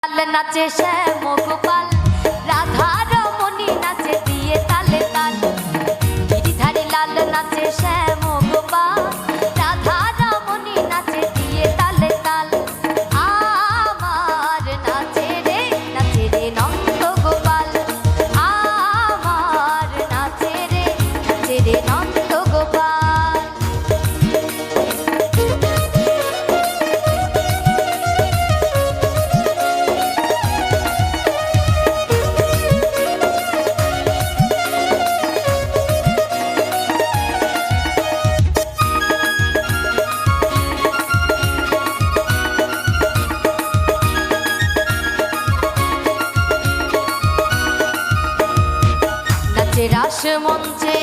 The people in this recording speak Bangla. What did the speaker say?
নাচে শ্যাম গোপাল, রাধা রমণী নাচে দিয়ে তালে তাল। গিরিধারী লাল নাচে শ্যাম গোপাল, রাধা রমণী নাচে দিয়ে তালে তাল। আমার নাচে রে নন্দ গোপাল, আমার নাচে রে নন্দ গোপাল। রাস মঞ্চে